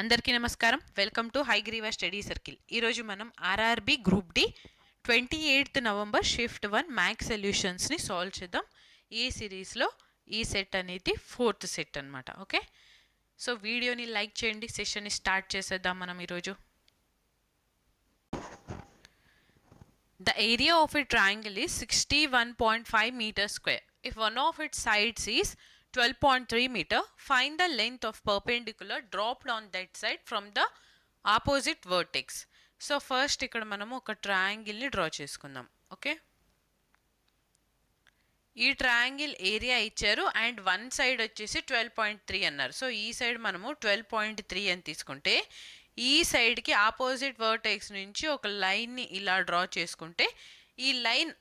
అందరికీ నమస్కారం. Welcome to Hayagriva study circle. ఈరోజు మనం RRB group D 28th November shift 1 maths సొల్యూషన్స్ని సాల్వ్ చేద్దాం. ఈ సిరీస్లో ఈ సెట్ అనేది 4th సెట్ అనమాట. ఓకే, సో వీడియోని లైక్ చేయండి. సెషన్ని స్టార్ట్ చేసేద్దాం మనం ఈరోజు. The area of a triangle is 61.5 meters square. If one of its sides is 12.3 meter, find the length of perpendicular dropped on that side from the opposite vertex. So first ఇక్కడ మనము ఒక ట్రయాంగిల్ని draw చేసుకుందాం. Okay, ఈ triangle area ఇచ్చారు and one side వచ్చేసి 12.3 అన్నారు. So ఈ side మనము 12.3 అని తీసుకుంటే ఈ సైడ్కి ఆపోజిట్ వర్టెక్స్ నుంచి ఒక లైన్ని ఇలా డ్రా చేసుకుంటే ఈ లైన్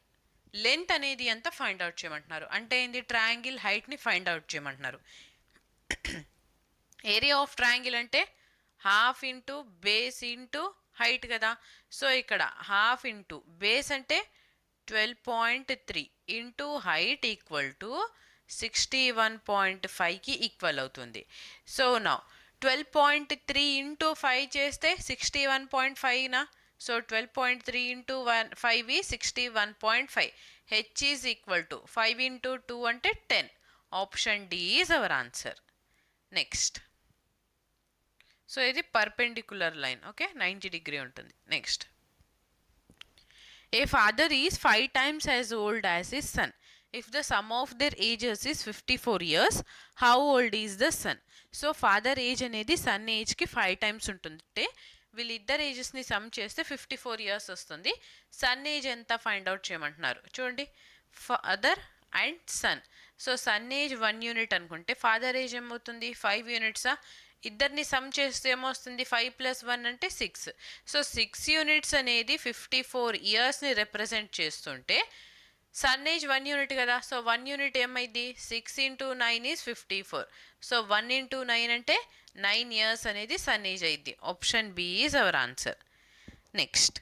లెంత్ అనేది ఎంత ఫైండ్ అవుట్ చేయమంటున్నారు. అంటే ఏంది, ట్రయాంగిల్ హైట్ని ఫైండ్ అవుట్ చేయమంటున్నారు. ఏరియా ఆఫ్ ట్రయాంగిల్ అంటే half into base into height కదా. సో ఇక్కడ హాఫ్ ఇంటూ బేస్ అంటే 12.3 ఇంటూ హైట్ ఈక్వల్ టు 61.5కి ఈక్వల్ అవుతుంది. సో నా 12.3 ఇంటూ 5 చేస్తే 61.5నా. So 12.3 into 5 is 61.5. H is equal to 5 into 2 అంటే 10. Option D is our answer. Next, so ఇది పర్పెండిక్యులర్ లైన్. ఓకే, 90 డిగ్రీ ఉంటుంది. Next, a father is 5 times as old as his son. If the sum of their ages is 54 years, how old is the son? So father age అనేది sun ఏజ్కి 5 times ఉంటుంది. వీళ్ళిద్దరు ఏజెస్ని some చేస్తే 54 years వస్తుంది. Son age ఎంత find out చేయమంటున్నారు. చూడండి, father and son. So son age 1 unit అనుకుంటే ఫాదర్ ఏజ్ ఏమవుతుంది 5 units. ఇద్దరిని సమ్ చేస్తే ఏమొస్తుంది 5 + 1 అంటే 6. సో 6 units అనేది 54 yearsని రిప్రజెంట్ చేస్తుంటే సన్ ఏజ్ 1 unit కదా. సో 1 unit ఏమైంది 6 ఇంటూ 9 ఈజ్ 54. సో 1 ఇంటూ 9 అంటే 9 years అనేది సన్ ఏజ్ అయింది. Option B is our answer. Next,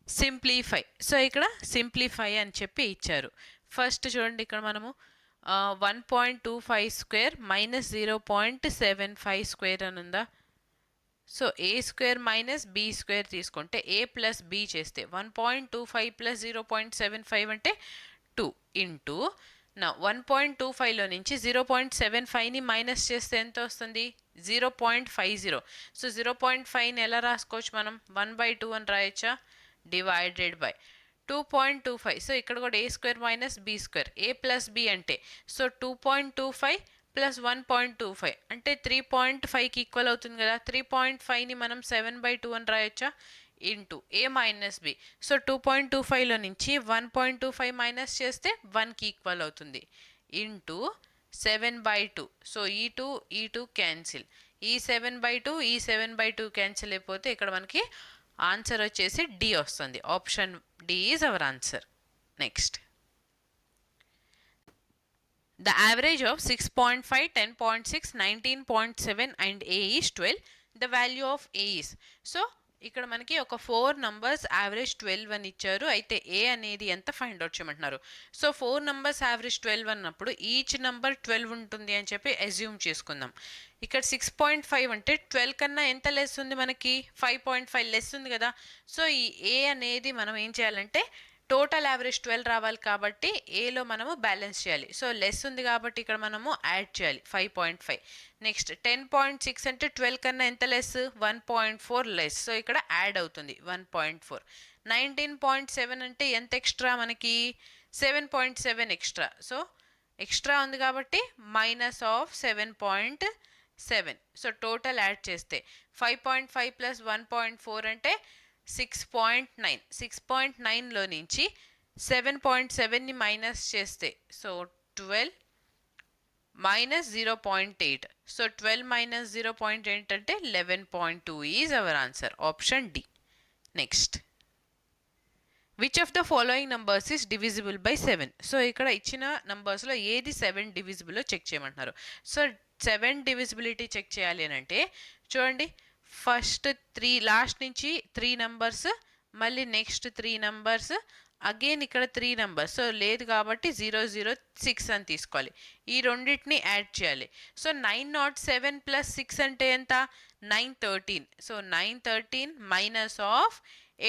simplify. So ఇక్కడ సింప్లిఫై అని చెప్పి ఇచ్చారు. ఫస్ట్ చూడండి, ఇక్కడ మనము 1.25 స్క్వేర్ మైనస్ 0.75 స్క్వేర్ అని ఉందా. సో ఏ స్క్వేర్ మైనస్ బి స్క్వేర్ తీసుకుంటే ఏ ప్లస్ బి చేస్తే 1.25 + 0.75 అంటే 2 ఇంటూ నా 1.25లో నుంచి 0.75ని మైనస్ చేస్తే ఎంత వస్తుంది 0.50. సో 0.5ని ఎలా రాసుకోవచ్చు మనం 1/2 అని రాయొచ్చా. Divided by 2.25. సో ఇక్కడ కూడా ఏ స్క్వేర్ మైనస్ బి స్క్వేర్, ఏ ప్లస్ బి అంటే సో 2.25 + 1.25 అంటే 3.5కి ఈక్వల్ అవుతుంది కదా. 3.5ని మనం 7/2 అని రాయొచ్చా. ఇంటూ ఏ మైనస్ బి. సో 2.25లో నుంచి 1.25 మైనస్ చేస్తే 1కి ఈక్వల్ అవుతుంది. ఇంటూ 7/2. సో ఈ 2 క్యాన్సిల్, ఈ 7/2 ఈ 7/2 క్యాన్సిల్ అయిపోతే ఇక్కడ మనకి ఆన్సర్ వచ్చేసి డి వస్తుంది. Option D is our answer. Next, the average of 6.5, 10.6, 19.7 and a is 12. The value of a is. So ఇక్కడ మనకి ఒక 4 numbers యావరేజ్ 12 అని ఇచ్చారు. అయితే ఏ అనేది ఎంత ఫైండ్ అవుట్ చేయమంటున్నారు. సో 4 numbers యావరేజ్ 12 అన్నప్పుడు ఈచ్ నెంబర్ 12 ఉంటుంది అని చెప్పి అజ్యూమ్ చేసుకుందాం. ఇక్కడ 6.5 అంటే 12 కన్నా ఎంత లెస్ ఉంది మనకి 5.5 లెస్ ఉంది కదా. సో ఈ ఏ అనేది మనం ఏం చేయాలంటే టోటల్ యావరేజ్ 12 రావాలి కాబట్టి ఏలో మనము బ్యాలెన్స్ చేయాలి. సో లెస్ ఉంది కాబట్టి ఇక్కడ మనము యాడ్ చేయాలి 5.5. నెక్స్ట్ 10.6 అంటే 12 కన్నా ఎంత లెస్ 1.4 లెస్. సో ఇక్కడ యాడ్ అవుతుంది 1.4. 19.7 అంటే ఎంత ఎక్స్ట్రా మనకి 7.7 ఎక్స్ట్రా. సో ఎక్స్ట్రా ఉంది కాబట్టి minus of 7.7. So total add చేస్తే 5.5 + 1.4 అంటే 6.9. 6.9లో నుంచి 7.7ని మైనస్ చేస్తే సో 12 మైనస్ 0.8. సో 12 మైనస్ 0.8 అంటే 11.2 is our answer. Option D. Next, which of the following numbers is divisible by 7. So ఇక్కడ ఇచ్చిన నంబర్స్లో ఏది 7 డివిజిబుల్లో చెక్ చేయమంటున్నారు. సో 7 డివిజిబిలిటీ చెక్ చేయాలి అని అంటే చూడండి, ఫస్ట్ 3 లాస్ట్ నుంచి 3 numbers, మళ్ళీ నెక్స్ట్ 3 numbers, అగైన్ ఇక్కడ 3 నెంబర్స్, సో లేదు కాబట్టి 006 అని తీసుకోవాలి. ఈ రెండింటిని యాడ్ చేయాలి. సో 907 ప్లస్ 6 అంటే ఎంత? 913. So 913 minus of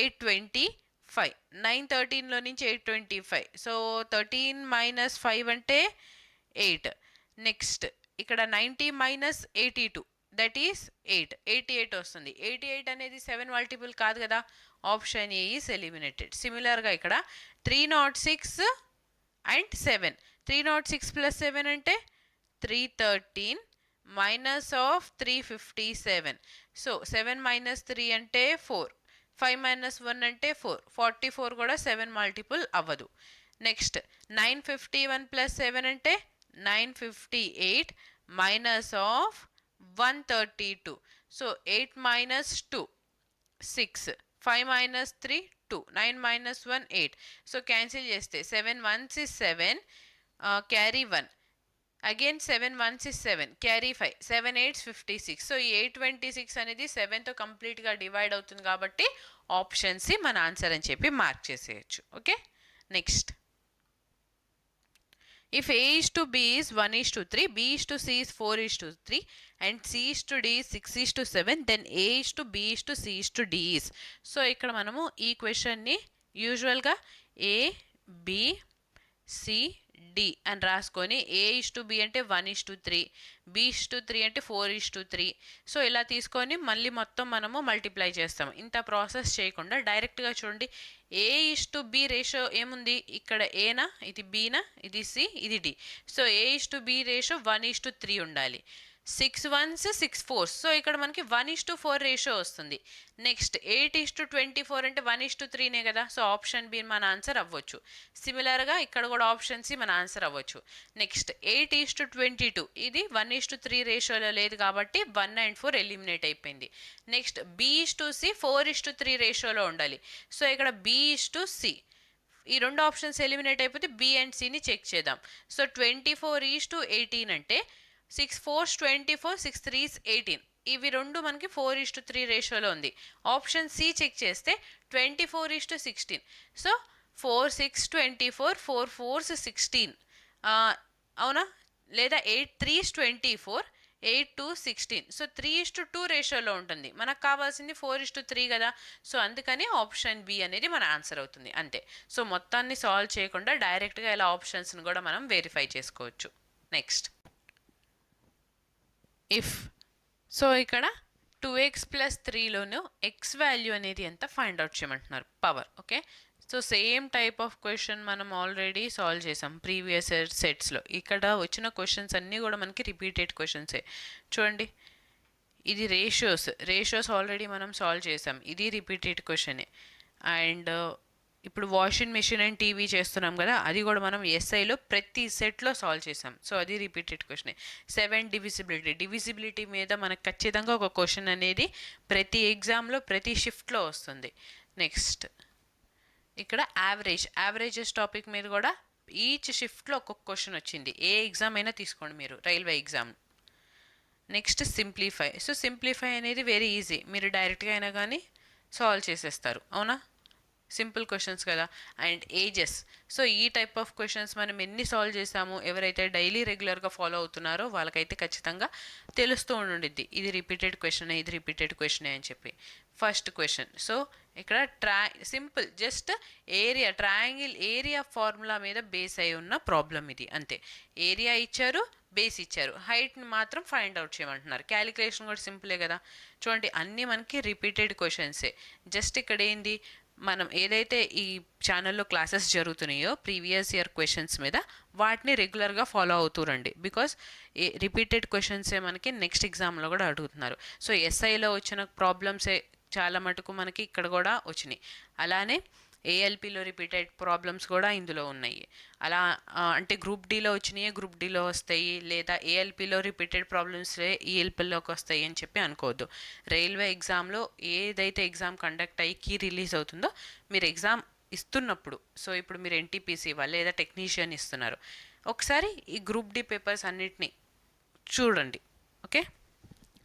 825. 913లో నుంచి 825, సో 13 మైనస్ 5 అంటే 8. నెక్స్ట్ ఇక్కడ 90 మైనస్ 82, దట్ ఈస్ 8. 88 వస్తుంది. 88 అనేది 7 మల్టిపుల్ కాదు కదా, ఆప్షన్ ఏ ఈస్ ఎలిమినేటెడ్. సిమిలర్గా ఇక్కడ 306 అండ్ 7. 306 ప్లస్ 7 అంటే 313 మైనస్ ఆఫ్ 357. సో 7 మైనస్ 3 అంటే 4. 5 మైనస్ 1 అంటే 4. 44 కూడా 7 మల్టిపుల్ అవ్వదు. నెక్స్ట్ 951 ప్లస్ 7 అంటే 958 minus of 132. So 8 minus 2 6. 5 minus 3 2. 9 minus 1 8. So cancel చేస్తే 7 1s is 7, carry 1. Again 7 1s is 7, carry 5. 7 8s 56. So ఈ 826 అనేది 7తో కంప్లీట్గా డివైడ్ అవుతుంది కాబట్టి ఆప్షన్ సి మన ఆన్సర్ అని చెప్పి మార్క్ చేసేయచ్చు. Okay, next if A is to B is 1 is to 3, B is to C is 4 is to 3 and C is to D is 6 is to 7, then A is to B is to C is to D is. So ఇక్కడ మనము ఈ క్వశ్చన్ని యూజువల్గా A B C D అని రాసుకొని A is to B అంటే 1 is to 3, B is to 3 అంటే 4 is to 3. So ఇలా తీసుకొని మళ్ళీ మొత్తం మనము మల్టిప్లై చేస్తాం. ఇంత ప్రాసెస్ చేయకుండా డైరెక్ట్గా చూడండి, A is to B ratio ఏముంది, ఇక్కడ ఏనా, ఇది బీనా, ఇది సి, ఇది D. So A is to B ratio 1 is to 3 ఉండాలి. 6 1s 6 4s, సో ఇక్కడ మనకి 1 is to 4 రేషియో వస్తుంది. నెక్స్ట్ 8 is to 24 అంటే 1 is to 3నే కదా, సో ఆప్షన్ బి మన ఆన్సర్ అవ్వచ్చు. సిమిలర్గా ఇక్కడ కూడా ఆప్షన్ సి మన ఆన్సర్ అవ్వచ్చు. నెక్స్ట్ 8 is to 22, ఇది 1 is to 3 రేషియోలో లేదు కాబట్టి 1 and 4 ఎలిమినేట్ అయిపోయింది. Next B is to C 4 is to 3 రేషియోలో ఉండాలి. సో ఇక్కడ B is to C, ఈ రెండు ఆప్షన్స్ ఎలిమినేట్ అయిపోతే B అండ్ Cని చెక్ చేద్దాం. సో 24 is to 18 అంటే 6 4s 24, 6 3s 18. ఇవి రెండు మనకి 4 is to 3 రేషియోలో ఉంది. ఆప్షన్ సి చెక్ చేస్తే 24 is to 16. సో 4 6 24, 4 4s 16, అవునా, లేదా 8 3s 24, 8 2 16. సో 3 is to 2 రేషియోలో ఉంటుంది. మనకు కావాల్సింది 4 is to 3 కదా, సో అందుకని ఆప్షన్ బి అనేది మన ఆన్సర్ అవుతుంది అంతే. సో మొత్తాన్ని సాల్వ్ చేయకుండా డైరెక్ట్గా ఇలా ఆప్షన్స్ని కూడా మనం వెరిఫై చేసుకోవచ్చు. నెక్స్ట్ ఇఫ్, సో ఇక్కడ 2x ప్లస్ 3లోను ఎక్స్ వాల్యూ అనేది ఎంత ఫైండ్ అవుట్ చేయమంటున్నారు, power. Okay, so same type of question మనం ఆల్రెడీ సాల్వ్ చేసాం ప్రీవియస్ సెట్స్లో. ఇక్కడ వచ్చిన క్వశ్చన్స్ అన్నీ కూడా మనకి రిపీటెడ్ క్వశ్చన్సే. చూడండి, ఇది రేషియోస్ ఆల్రెడీ మనం సాల్వ్ చేసాం, ఇది రిపీటెడ్ క్వశ్చనే. అండ్ ఇప్పుడు వాషింగ్ మెషిన్ అండ్ టీవీ చేస్తున్నాం కదా, అది కూడా మనం ఎస్ఐలో ప్రతి సెట్లో సాల్వ్ చేసాం, సో అది రిపీటెడ్ క్వశ్చనే. 7 డివిజిబిలిటీ మీద మనకు ఖచ్చితంగా ఒక క్వశ్చన్ అనేది ప్రతి ఎగ్జామ్లో ప్రతి షిఫ్ట్లో వస్తుంది. నెక్స్ట్ ఇక్కడ యావరేజెస్ టాపిక్ మీద కూడా ఈచ్ షిఫ్ట్లో ఒక్కొక్క క్వశ్చన్ వచ్చింది. ఏ ఎగ్జామ్ అయినా తీసుకోండి మీరు, railway exam. Next simplify. So simplify అనేది వెరీ ఈజీ, మీరు డైరెక్ట్గా అయినా కానీ సాల్వ్ చేసేస్తారు, అవునా, సింపుల్ క్వశ్చన్స్ కదా. అండ్ ఏజెస్, సో ఈ టైప్ ఆఫ్ క్వశ్చన్స్ మనం ఎన్ని సాల్వ్ చేసాము, ఎవరైతే డైలీ రెగ్యులర్గా ఫాలో అవుతున్నారో వాళ్ళకైతే ఖచ్చితంగా తెలుస్తూ ఉండిద్ది, ఇది రిపీటెడ్ క్వశ్చనే, ఇది రిపీటెడ్ క్వశ్చనే అని చెప్పి. ఫస్ట్ క్వశ్చన్, సో ఇక్కడ simple just triangle area formula మీద బేస్ అయి ఉన్న ప్రాబ్లం ఇది అంతే. ఏరియా ఇచ్చారు, బేస్ ఇచ్చారు, హైట్ని మాత్రం ఫైండ్ అవుట్ చేయమంటున్నారు. క్యాలిక్యులేషన్ కూడా సింపులే కదా. చూడండి, అన్నీ మనకి రిపీటెడ్ క్వశ్చన్సే. జస్ట్ ఇక్కడ ఏంది, మనం ఏదైతే ఈ ఛానల్లో క్లాసెస్ జరుగుతున్నాయో ప్రీవియస్ ఇయర్ క్వశ్చన్స్ మీద, వాటిని రెగ్యులర్గా ఫాలో అవుతురండి. బికాస్ రిపీటెడ్ క్వశ్చన్సే మనకి నెక్స్ట్ ఎగ్జామ్లో కూడా అడుగుతున్నారు. సో ఎస్ఐలో వచ్చిన ప్రాబ్లమ్సే చాలా మటుకు మనకి ఇక్కడ కూడా వచ్చినాయి. అలానే ఏఎల్పిలో రిపీటెడ్ ప్రాబ్లమ్స్ కూడా ఇందులో ఉన్నాయి. అలా అంటే గ్రూప్ డీలో వచ్చినాయి గ్రూప్ డీలో వస్తాయి, లేదా ఏఎల్పిలో రిపీటెడ్ ప్రాబ్లమ్స్ ఈఎల్పిలోకి వస్తాయి అని చెప్పి అనుకోవద్దు. రైల్వే ఎగ్జామ్లో ఏదైతే ఎగ్జామ్ కండక్ట్ అయ్యి కీ రిలీజ్ అవుతుందో, మీరు ఎగ్జామ్ ఇస్తున్నప్పుడు, సో ఇప్పుడు మీరు ఎన్టీపీసీ వాళ్ళు లేదా టెక్నీషియన్ ఇస్తున్నారు, ఒకసారి ఈ గ్రూప్ డి పేపర్స్ అన్నిటినీ చూడండి. ఓకే,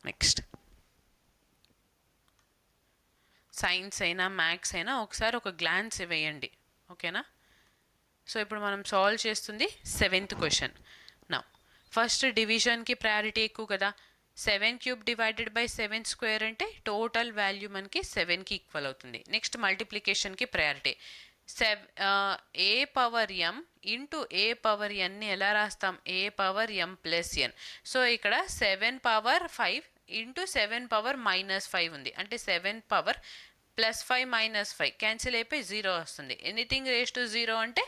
నెక్స్ట్ సైన్స్ అయినా మ్యాథ్స్ అయినా ఒకసారి ఒక గ్లాన్స్ వేయండి. ఓకేనా? సో ఇప్పుడు మనం సాల్వ్ చేస్తుంది 7th క్వశ్చన్. నా ఫస్ట్ డివిజన్కి ప్రయారిటీ ఎక్కువ కదా. 7³ డివైడెడ్ బై 7 స్క్వేర్ అంటే టోటల్ వాల్యూ మనకి 7కి ఈక్వల్ అవుతుంది. నెక్స్ట్ మల్టిప్లికేషన్కి priority. A power M into A power ఎన్ని ఎలా రాస్తాం? A power M plus N. So ఇక్కడ 7 పవర్ 5 ఇంటూ 7 పవర్ -5 ఉంది. అంటే 7 పవర్ +5 -5 క్యాన్సిల్ అయిపోయి 0 వస్తుంది. ఎనీథింగ్ రేస్ టు 0 అంటే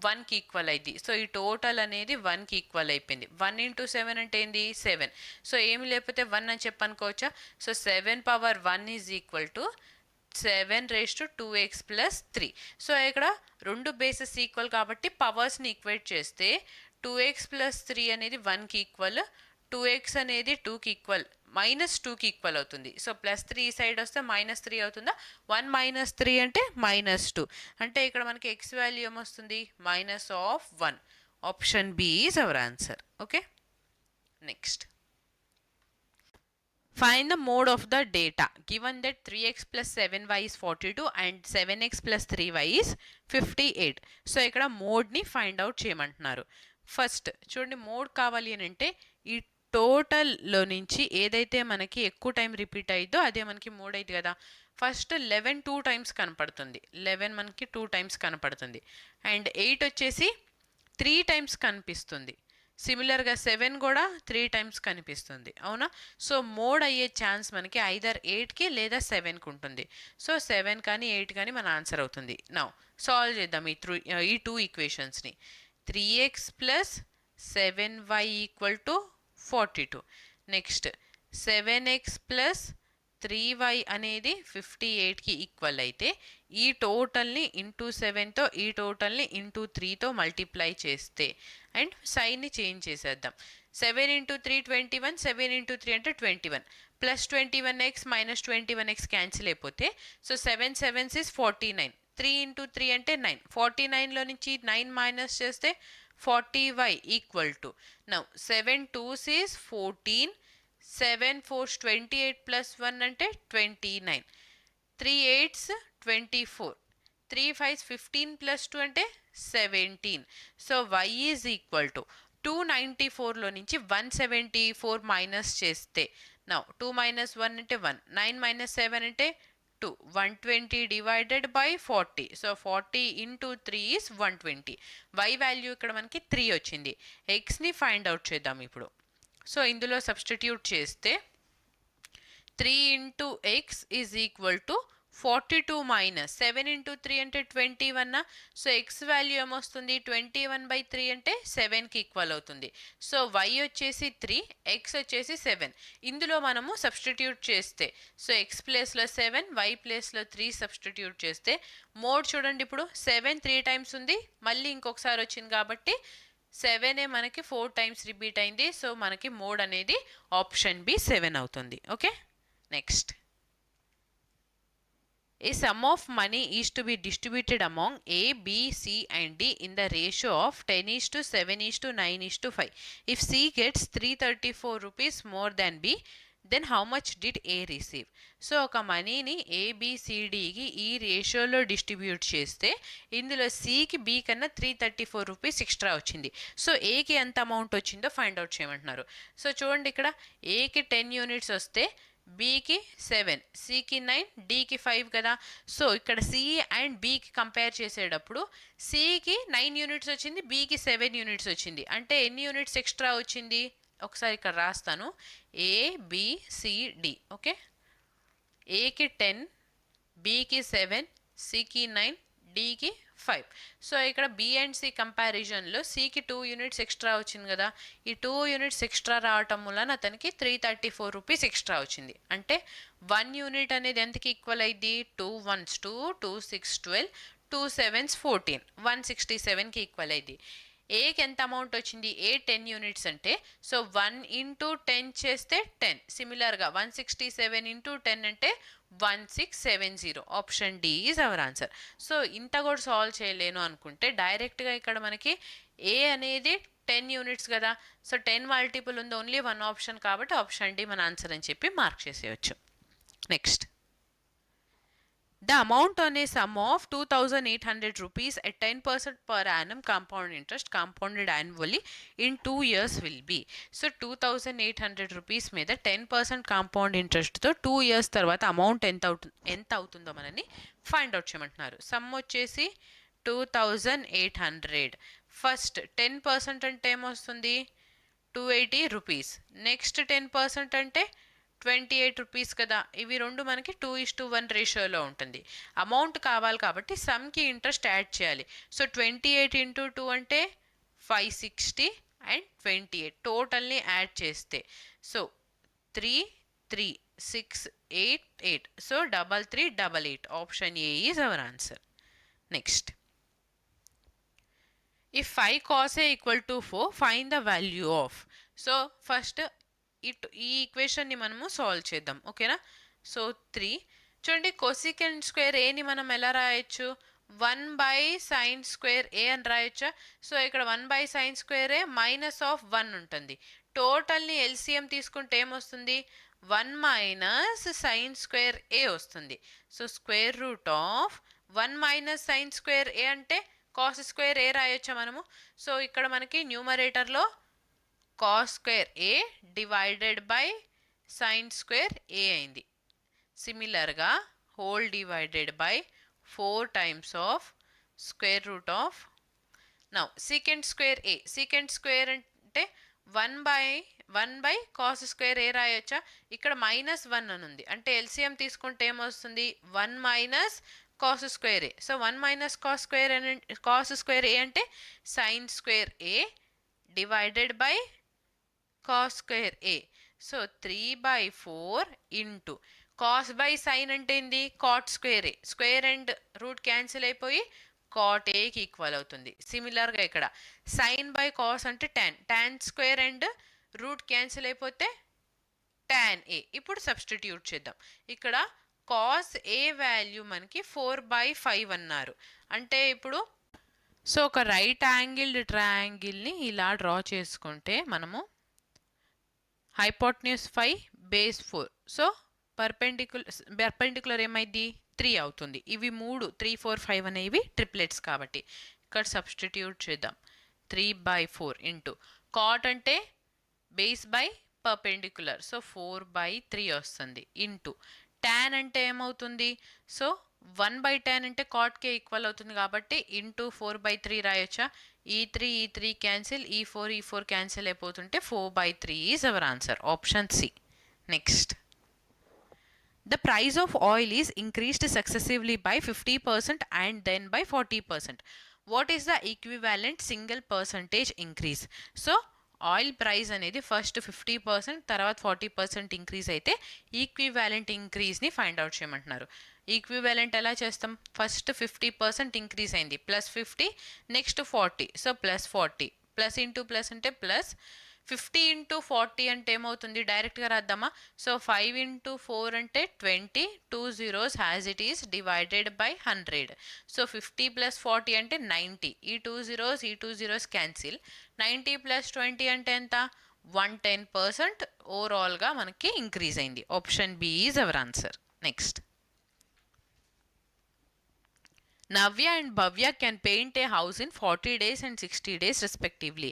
1కి ఈక్వల్ అయింది. సో ఈ టోటల్ అనేది 1కి ఈక్వల్ అయిపోయింది. 1 ఇంటూ 7 అంటే ఏంది? 7. సో ఏమి లేకపోతే 1 అని చెప్పనుకోవచ్చా? So 7 power 1 is equal to 7 raise to 2x plus 3. So ఇక్కడ రెండు బేసెస్ ఈక్వల్ కాబట్టి పవర్స్ని ఈక్వేట్ చేస్తే 2x ప్లస్ 3 అనేది 1కి ఈక్వల్, 2x అనేది 2కి ఈక్వల్, -2కి ఈక్వల్ అవుతుంది. సో +3 ఈ సైడ్ వస్తే -3 అవుతుందా? 1 - 3 అంటే -2. అంటే ఇక్కడ మనకి x వాల్యూ ఏమొస్తుంది? -1. Option B is our answer. Okay, next. Find the mode of the data given that 3x plus 7y is 42 and 7x plus 3y is 58. So ఇక్కడ మోడ్ని ఫైండ్ అవుట్ చేయమంటున్నారు. ఫస్ట్ చూడండి, మోడ్ కావాలి అని అంటే ఈ టోటల్లో నుంచి ఏదైతే మనకి ఎక్కువ టైం రిపీట్ అయ్యిద్దో అదే మనకి మోడ్ అయింది కదా. ఫస్ట్ 11 2 టైమ్స్ కనపడుతుంది. 11 మనకి 2 టైమ్స్ కనపడుతుంది. అండ్ 8 వచ్చేసి 3 టైమ్స్ కనిపిస్తుంది. సిమిలర్గా 7 కూడా 3 టైమ్స్ కనిపిస్తుంది. అవునా? సో మోడ్ అయ్యే ఛాన్స్ మనకి ఐదర్ 8కి లేదా 7కి ఉంటుంది. సో 7 కానీ 8 కానీ మన ఆన్సర్ అవుతుంది. నౌ సాల్వ్ చేద్దాం ఈ 2 ఈక్వేషన్స్ని. 3x plus 7y equal to 42. Next 7x plus 3y అనేది 58కి ఈక్వల్ అయితే ఈ టోటల్ని ఇంటూ 7తో ఈ టోటల్ని ఇంటూ 3తో మల్టిప్లై చేస్తే అండ్ సైన్ని చేంజ్ చేసేద్దాం. 7 × 3 21, 7 × 3 అంటే 21, plus 21x minus 21x cancel అయిపోతే సో 7 7s is 49, 3 × 3 అంటే 9, 49లో నుంచి 9 మైనస్ చేస్తే 40y equal to now 7 2s is 14, 7 4s 28 plus 1 అంటే 29, 3 8s 24, 3 5s 15 ప్లస్ 2 అంటే 17. So y is equal to 294లో నుంచి 174 మైనస్ చేస్తే నౌ 2 మైనస్ 1 అంటే 1, 9 మైనస్ 7 అంటే 2, 120 divided by 40. So 40 into 3 is 120. y value ఇక్కడ మనకి 3 వచ్చింది. ఎక్స్ని ఫైండ్ అవుట్ చేద్దాం ఇప్పుడు. సో ఇందులో సబ్స్టిట్యూట్ చేస్తే 3 into X is equal to 42 minus 7 into 3 అంటే 21. సో ఎక్స్ వాల్యూ ఏమొస్తుంది? 21/3 అంటే 7కి ఈక్వల్ అవుతుంది. సో y వచ్చేసి 3, ఎక్స్ వచ్చేసి 7. ఇందులో మనము సబ్స్టిట్యూట్ చేస్తే సో ఎక్స్ ప్లేస్లో 7, y ప్లేస్లో 3 సబ్స్టిట్యూట్ చేస్తే మోడ్ చూడండి, ఇప్పుడు 7 3 టైమ్స్ ఉంది, మళ్ళీ ఇంకొకసారి వచ్చింది కాబట్టి 7 మనకి 4 టైమ్స్ రిపీట్ అయింది. సో మనకి మోడ్ అనేది ఆప్షన్ బి 7 అవుతుంది. Okay, next. A sum of money is to be distributed among A, B, C and D in the ratio of 10:7:9:5. If C gets 334 rupees more than B, then how much did A receive? So ఒక మనీని ABCDకి ఈ రేషియోలో distribute చేస్తే ఇందులో Cకి B కన్నా 334 rupees extra వచ్చింది. So Aకి ఎంత amount వచ్చిందో ఫైండ్ అవుట్ చేయమంటున్నారు. సో చూడండి, ఇక్కడ Aకి 10 యూనిట్స్ వస్తే బీకి 7, సికి 9, డికి 5 కదా. సో ఇక్కడ సి అండ్ బికి కంపేర్ చేసేటప్పుడు సికి 9 యూనిట్స్ వచ్చింది, బికి 7 యూనిట్స్ వచ్చింది. అంటే ఎన్ని యూనిట్స్ ఎక్స్ట్రా వచ్చింది? ఒకసారి ఇక్కడ రాస్తాను. ABCD. ఓకే, ఏకి 10, బికి 7, సికి 9, డికి 5. సో ఇక్కడ బి అండ్ సి కంపారిజన్లో సికి 2 యూనిట్స్ ఎక్స్ట్రా వచ్చింది కదా. ఈ 2 యూనిట్స్ ఎక్స్ట్రా రావటం వలన అతనికి 334 రూపీస్ ఎక్స్ట్రా వచ్చింది. అంటే 1 యూనిట్ అనేది ఎంతకి ఈక్వల్ అయింది? 2 1s 2, 2 6 12, 2 7s 14, 167కి ఈక్వల్ అయింది. ఏకి ఎంత అమౌంట్ వచ్చింది? ఏ 10 యూనిట్స్ అంటే సో 1 ఇంటూ 10 చేస్తే 10. సిమిలర్గా 167 ఇంటూ 10 అంటే 1670. Option D is our answer. So ఇంత కూడా సాల్వ్ చేయలేను అనుకుంటే డైరెక్ట్గా ఇక్కడ మనకి ఏ అనేది 10 యూనిట్స్ కదా. సో 10 మల్టిపుల్ ఉంది, ఓన్లీ 1 ఆప్షన్ కాబట్టి ఆప్షన్ డి మన ఆన్సర్ అని చెప్పి మార్క్ చేసేయచ్చు. Next. The amount on a sum of 2,800 rupees at 10% per annum compound interest compounded annually in 2 years will be. So 2,800 rupees మీద 10% కాంపౌండ్ ఇంట్రెస్ట్తో 2 years తర్వాత amount ఎంత అవుతుందో మనని ఫైండ్ అవుట్ చేయమంటున్నారు. సమ్ వచ్చేసి 2,800. ఫస్ట్ 10% అంటే ఏమొస్తుంది 280 రూపీస్. నెక్స్ట్ 10% అంటే 28 రూపీస్ కదా. ఇవి రెండు మనకి 2:1 రేషియోలో ఉంటుంది. అమౌంట్ కావాలి కాబట్టి సమ్కి ఇంట్రెస్ట్ యాడ్ చేయాలి. సో 28 ఇంటూ 2 అంటే 560 అండ్ 28 టోటల్ని యాడ్ చేస్తే so 3 3 6 8 8 so 3388. Option A is our answer. Next, if 5 cos A equal to 4, find the value of. So first ఈ ఈక్వేషన్ని మనము సాల్వ్ చేద్దాం. ఓకేనా. సో 3 చూడండి, కొసికెంట్ స్క్వేర్ ఏని మనం ఎలా రాయొచ్చు 1/sin² A అని రాయొచ్చా. సో ఇక్కడ 1/sin² A మైనస్ ఆఫ్ 1 ఉంటుంది. టోటల్ని ఎల్సిఎం తీసుకుంటే ఏమొస్తుంది 1 - sin² A వస్తుంది. So square root of 1 - sin² A అంటే cos² A రాయొచ్చా మనము. సో ఇక్కడ మనకి న్యూమరేటర్లో cos² A divided by sin² A అయింది. సిమిలర్గా whole divided by 4 times of square root of now secant² A. secant² అంటే 1 / cos² A రాయొచ్చా. ఇక్కడ -1 అని ఉంది అంటే ఎల్సిఎం తీసుకుంటే ఏమొస్తుంది 1 - cos² A. So 1 - cos² A అంటే sin² A divided by cos² A. So 3/4 into cos by sine అంటే ఏంది cot² A. Square and root cancel అయిపోయి cot Aకి ఈక్వల్ అవుతుంది. సిమిలర్గా ఇక్కడ సైన్ బై కాస్ అంటే tan² అండ్ రూట్ క్యాన్సిల్ అయిపోతే tan A. ఇప్పుడు సబ్స్టిట్యూట్ చేద్దాం. ఇక్కడ కాస్ A వాల్యూ మనకి 4/5 అన్నారు. అంటే ఇప్పుడు సో ఒక రైట్ యాంగిల్డ్ ట్రయాంగిల్ని ఇలా డ్రా చేసుకుంటే మనము హైపోటెన్యూస్ 5 బేస్ 4 సో పర్పెండిక్యులర్ ఏమైంది 3 అవుతుంది. ఇవి 3 3 4 5 అనేవి ట్రిప్లెట్స్ కాబట్టి ఇక్కడ సబ్స్టిట్యూట్ చేద్దాం. 3/4 ఇంటూ కాట్ అంటే బేస్ బై పర్పెండిక్యులర్ సో 4/3 వస్తుంది. ఇంటూ tan అంటే ఏమవుతుంది సో 1/tan అంటే cotకే ఈక్వల్ అవుతుంది కాబట్టి ఇంటూ 4/3 రాయొచ్చా. ఈ 3 క్యాన్సిల్, ఈ 4 క్యాన్సిల్ అయిపోతుంటే 4/3 is our answer. Option C. Next, the price of oil is increased successively by 50% and then by 40%. What is the equivalent single percentage increase? So oil price అనేది first 50% తర్వాత 40% increase అయితే equivalent ఇంక్రీజ్ని find out చేయమంటున్నారు. Equivalent ఎలా చేస్తాం first 50% increase అయింది +50 next 40 so +40 plus into plus అంటే plus 50 × 40 అంటే ఏమవుతుంది డైరెక్ట్గా రాద్దామా. సో 5 × 4 అంటే 20 2 zeros as it is divided by 100. So 50 + 40 అంటే 90. ఈ 2 zeros క్యాన్సిల్. 90 + 20 అంటే ఎంత 110% ఓవరాల్గా మనకి ఇంక్రీజ్ అయింది. Option B is our answer. Next, Navya and Bhavya can paint a house in 40 days and 60 days respectively.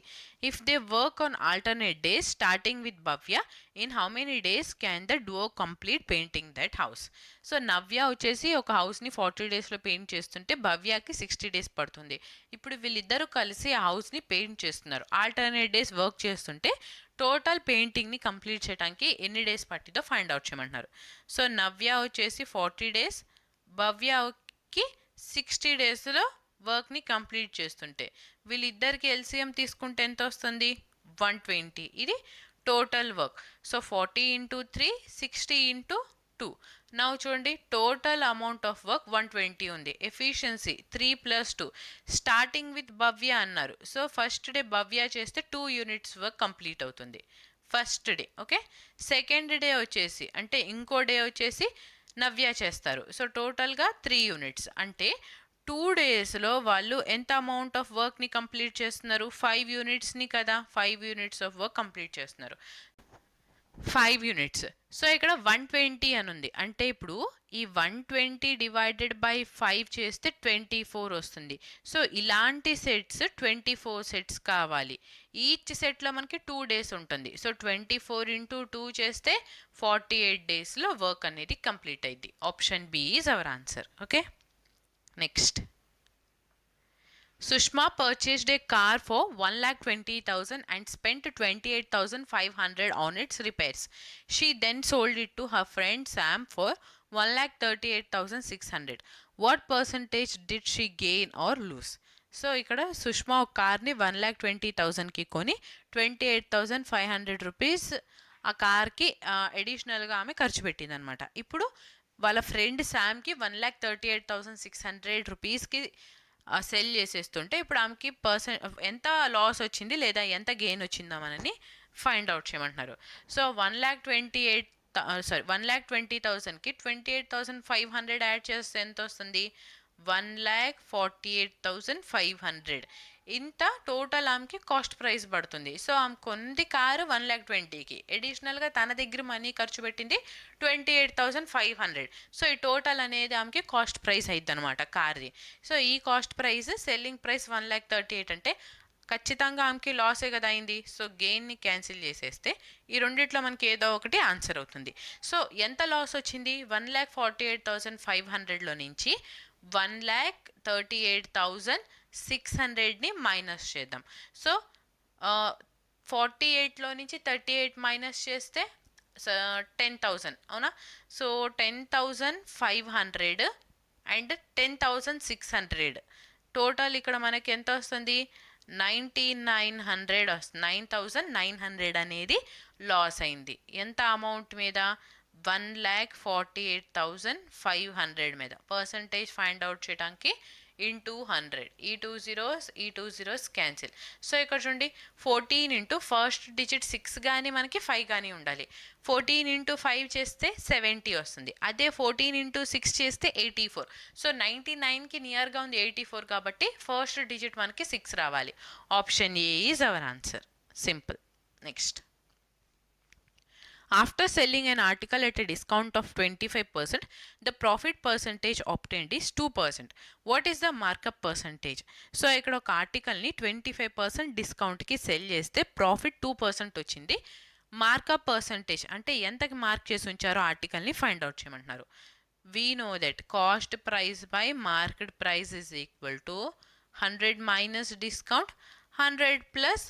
If they work on alternate days starting with Bhavya, in how many days can the duo complete painting that house? So Navya వచ్చేసి ఒక హౌస్ని 40 డేస్లో paint చేస్తుంటే భవ్యాకి 60 days పడుతుంది. ఇప్పుడు వీళ్ళిద్దరూ కలిసి ఆ హౌస్ని పెయింట్ చేస్తున్నారు. ఆల్టర్నేట్ డేస్ వర్క్ చేస్తుంటే టోటల్ పెయింటింగ్ని కంప్లీట్ చేయడానికి ఎన్ని డేస్ పట్టిందో ఫైండ్ అవుట్ చేయమంటున్నారు. సో నవ్య వచ్చేసి 40 డేస్, భవ్యకి 60 డేస్లో వర్క్ని కంప్లీట్ చేస్తుంటే వీళ్ళిద్దరికి ఎల్సిఎం తీసుకుంటే ఎంత వస్తుంది 120. ఇది టోటల్ వర్క్. సో 40 × 3 60 × 2. నౌ చూడండి టోటల్ అమౌంట్ ఆఫ్ వర్క్ 120 ఉంది. ఎఫిషియన్సీ 3 + 2. స్టార్టింగ్ విత్ భవ్య అన్నారు. సో ఫస్ట్ డే భవ్య చేస్తే 2 యూనిట్స్ వర్క్ కంప్లీట్ అవుతుంది first day. Okay, second day వచ్చేసి అంటే ఇంకో డే వచ్చేసి నవ్య చేస్తారు. సో టోటల్గా 3 యూనిట్స్ అంటే 2 డేస్లో వాళ్ళు ఎంత అమౌంట్ ఆఫ్ వర్క్ని కంప్లీట్ చేస్తున్నారు 5 యూనిట్స్ని కదా. 5 యూనిట్స్ ఆఫ్ వర్క్ కంప్లీట్ చేస్తున్నారు. 5 యూనిట్స్. సో ఇక్కడ 120 అని ఉంది. అంటే ఇప్పుడు ఈ 120 డివైడెడ్ బై 5 చేస్తే 24 వస్తుంది. సో ఇలాంటి సెట్స్ 24 సెట్స్ కావాలి. ఈచ్ సెట్లో మనకి 2 డేస్ ఉంటుంది. సో 24 ఇంటూ 2 చేస్తే 48 డేస్లో వర్క్ అనేది కంప్లీట్ అయింది. Option B is our answer. Okay, next. Sushma purchased a car for 1,20,000 and spent 28,500 on its repairs. She then sold it to her friend Sam for 1,38,600. What percentage did she gain or lose? So ఇక్కడ సుష్మా ఒక కార్ని 1,20,000కి కొని 28,500 rupees ఆ కార్కి అడిషనల్గా ఆమె ఖర్చు పెట్టింది అనమాట. ఇప్పుడు వాళ్ళ ఫ్రెండ్ శామ్కి 1,38,600 రూపీస్కి సెల్ చేసేస్తుంటే ఇప్పుడు ఆమెకి ఎంత లాస్ వచ్చింది లేదా ఎంత గెయిన్ వచ్చిందామని ఫైండ్ అవుట్ చేయమంటున్నారు. సో 1,20,000కి 28,500 యాడ్ చేస్తే ఎంత వస్తుంది? 1,48,500. ఇంత టోటల్ ఆమెకి కాస్ట్ ప్రైస్ పడుతుంది. సో ఆమె కొంది కారు 1,20,000కి, అడిషనల్గా తన దగ్గర మనీ ఖర్చు పెట్టింది 28,500. సో ఈ టోటల్ అనేది ఆమెకి కాస్ట్ ప్రైస్ అయింది అనమాట కార్ది. సో ఈ కాస్ట్ ప్రైస్ సెల్లింగ్ ప్రైస్ 1,38,000 అంటే ఖచ్చితంగా ఆమెకి లాసే కదా అయింది. సో గెయిన్ని క్యాన్సిల్ చేసేస్తే ఈ రెండిట్లో మనకి ఏదో ఒకటి ఆన్సర్ అవుతుంది. సో ఎంత లాస్ వచ్చింది? 1,48,500లో నుంచి 1,38,600ని మైనస్ చేద్దాం. సో 48లో నుంచి 38 మైనస్ చేస్తే 10,000 అవునా? సో 10,500 అండ్ 10,600 టోటల్ ఇక్కడ మనకి ఎంత వస్తుంది? 9,900 వస్తుంది. 9,900 అనేది లాస్ అయింది. ఎంత అమౌంట్ మీద? 1,48,500 మీద. పర్సంటేజ్ ఫైండ్ అవుట్ చేయడానికి ఇంటూ 100. ఈ 2 zeros క్యాన్సిల్. సో ఇక్కడ చూడండి 14 ఇంటూ ఫస్ట్ డిజిట్ 6 కానీ మనకి 5 కానీ ఉండాలి. 14 ఇంటూ 5 చేస్తే 70 వస్తుంది. అదే 14 ఇంటూ 6 చేస్తే 84. సో 99కి నియర్గా ఉంది 84 కాబట్టి ఫస్ట్ డిజిట్ మనకి 6 రావాలి. Option A is our answer. Simple. Next. After selling an article at a discount of 25%, the profit percentage obtained is 2%. What is the markup percentage? So ఇక్కడ ఒక ఆర్టికల్ని 25% డిస్కౌంట్కి సెల్ చేస్తే profit 2% వచ్చింది. Markup percentage అంటే ఎంతకి mark చేసి ఉంచారో ఆర్టికల్ని find out చేయమంటున్నారు. We know that cost price by market price is equal to 100 minus discount, 100 plus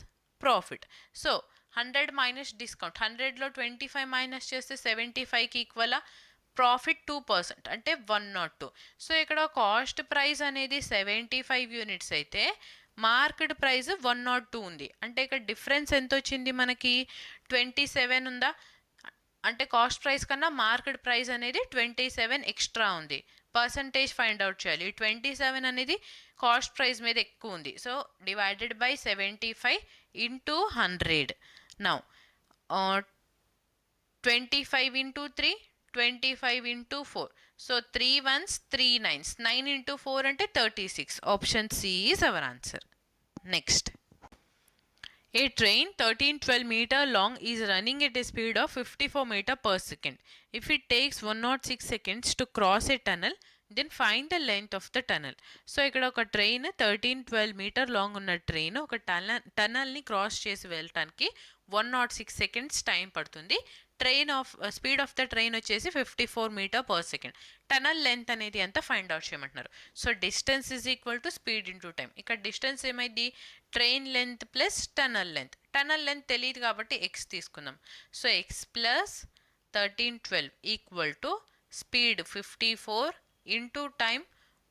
profit. So 100 minus discount, 100లో 25 minus చేస్తే 75కి ఈక్వలా. ప్రాఫిట్ 2% అంటే 102. సో ఇక్కడ కాస్ట్ ప్రైస్ అనేది 75 యూనిట్స్ అయితే మార్కెట్ ప్రైస్ 102 ఉంది. అంటే ఇక్కడ డిఫరెన్స్ ఎంత వచ్చింది మనకి? 27 ఉందా? అంటే కాస్ట్ ప్రైస్ కన్నా మార్కెట్ ప్రైస్ అనేది 27 ఎక్స్ట్రా ఉంది. పర్సంటేజ్ ఫైండ్ అవుట్ చేయాలి. 27 అనేది కాస్ట్ ప్రైస్ మీద ఎక్కువ ఉంది. So divided by 75 into 100. Now 25 into 3, 25 into 4. So 3 ones, 3 nines. 9 into 4 అంటే 36. Option C is our answer. Next. A train 1312 meter long is running at a speed of 54 meter per second. If it takes 106 seconds to cross a tunnel, then find the length of the tunnel. So ఇక్కడ ఒక train 1312 meter long ఉన్న train ఒక టనల్ని cross చేసి వెళ్ళటానికి 106 seconds time పడుతుంది. Speed of the train వచ్చేసి 54 meter per second. Tunnel length అనేది ఎంత ఫైండ్ అవుట్ చేయమంటున్నారు. So distance is equal to speed into time. ఇక్కడ డిస్టెన్స్ ఏమైంది? Train length plus tunnel length. Tunnel length తెలియదు కాబట్టి ఎక్స్ తీసుకుందాం. So x plus 1312 equal to speed 54 into time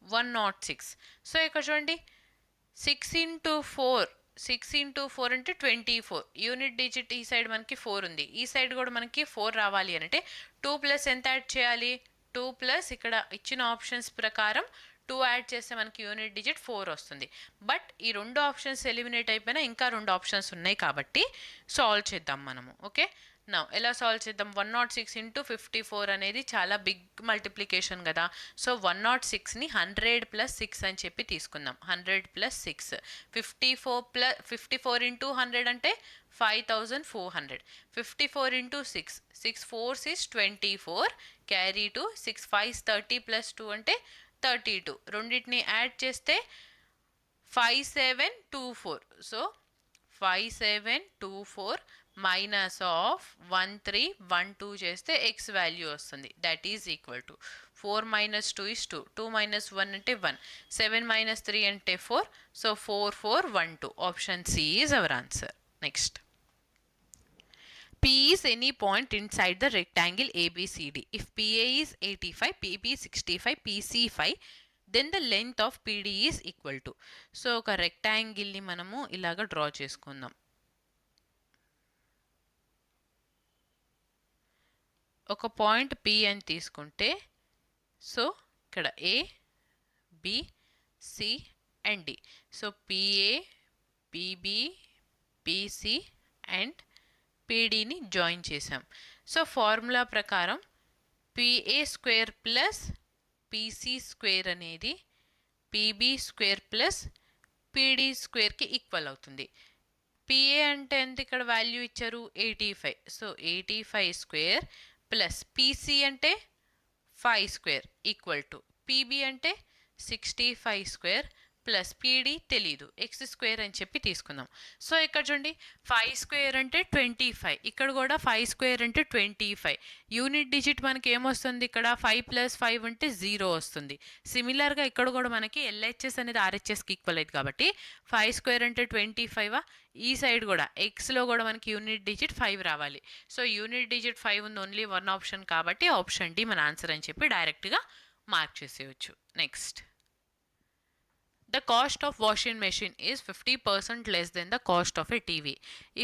106. So ఇక్కడ చూడండి 6 ఇంటూ 4 అంటే 24. యూనిట్ డిజిట్ ఈ సైడ్ మనకి 4 ఉంది, ఈ సైడ్ కూడా మనకి 4 రావాలి అంటే 2 ప్లస్ ఎంత యాడ్ చేయాలి? 2 ప్లస్ ఇక్కడ ఇచ్చిన ఆప్షన్స్ ప్రకారం 2 యాడ్ చేస్తే మనకి యూనిట్ డిజిట్ 4 వస్తుంది. బట్ ఈ రెండు ఆప్షన్స్ ఎలిమినేట్ అయిపోయినా ఇంకా 2 ఆప్షన్స్ ఉన్నాయి కాబట్టి సాల్వ్ చేద్దాం మనము. ఓకే, నా ఎలా సాల్వ్ చేద్దాం? 106 ఇంటూ 54 అనేది చాలా బిగ్ మల్టిప్లికేషన్ కదా. సో 106ని 100 ప్లస్ 6 అని చెప్పి తీసుకుందాం. 100 ప్లస్ 6 54 ఇంటూ 100 అంటే 5400. 54 into 6. 6 4s is 24. Carry 2. 6 5s 30 plus 2 అంటే 32. రెండింటిని యాడ్ చేస్తే 5724. సో 5724 మైనస్ ఆఫ్ 1312 చేస్తే ఎక్స్ వాల్యూ వస్తుంది. That is equal to 4 minus 2 is 2. 2 minus 1 అంటే 1. 7 minus 3 అంటే 4. So 4412. Option C is our answer. Next, P is any point inside the rectangle ABCD. If PA is 85, PB 65, PC 5, then the length of PD is equal to. So ఒక రెక్టాంగిల్ని మనము ఇలాగ draw చేసుకుందాం. ఒక point P అని తీసుకుంటే, so ఇక్కడ A, B, C and D. సో PA, PB, PC and పీడీని జాయిన్ చేసాం. సో ఫార్ములా ప్రకారం PA square plus PC square అనేది పీబీ స్క్వేర్ ప్లస్ పీడీ స్క్వేర్కి ఈక్వల్ అవుతుంది. పిఏ అంటే ఎంత ఇక్కడ వాల్యూ ఇచ్చారు 85. సో 85 స్క్వేర్ ప్లస్ పీసీ అంటే 5 స్క్వేర్ ఈక్వల్ టు పీబీ అంటే 65 స్క్వేర్ ప్లస్ పీడీ తెలీదు, ఎక్స్ స్క్వేర్ అని చెప్పి తీసుకుందాం. సో ఇక్కడ చూడండి 5 స్క్వేర్ అంటే 25, ఇక్కడ కూడా 5 స్క్వేర్ అంటే 25. యూనిట్ డిజిట్ మనకి ఏమొస్తుంది, ఇక్కడ 5 + 5 అంటే 0 వస్తుంది. సిమిలర్గా ఇక్కడ కూడా మనకి ఎల్హెచ్ఎస్ అనేది ఆర్హెచ్ఎస్కి ఈక్వల్ అయింది కాబట్టి 5 స్క్వేర్ అంటే 25. ఈ సైడ్ కూడా ఎక్స్లో కూడా మనకి యూనిట్ డిజిట్ 5 రావాలి. సో యూనిట్ డిజిట్ 5 ఉంది, ఓన్లీ వన్ ఆప్షన్ కాబట్టి ఆప్షన్ డి మన ఆన్సర్ అని చెప్పి డైరెక్ట్గా మార్క్ చేసేయచ్చు. Next, the cost of washing machine is 50% less than the cost of a TV.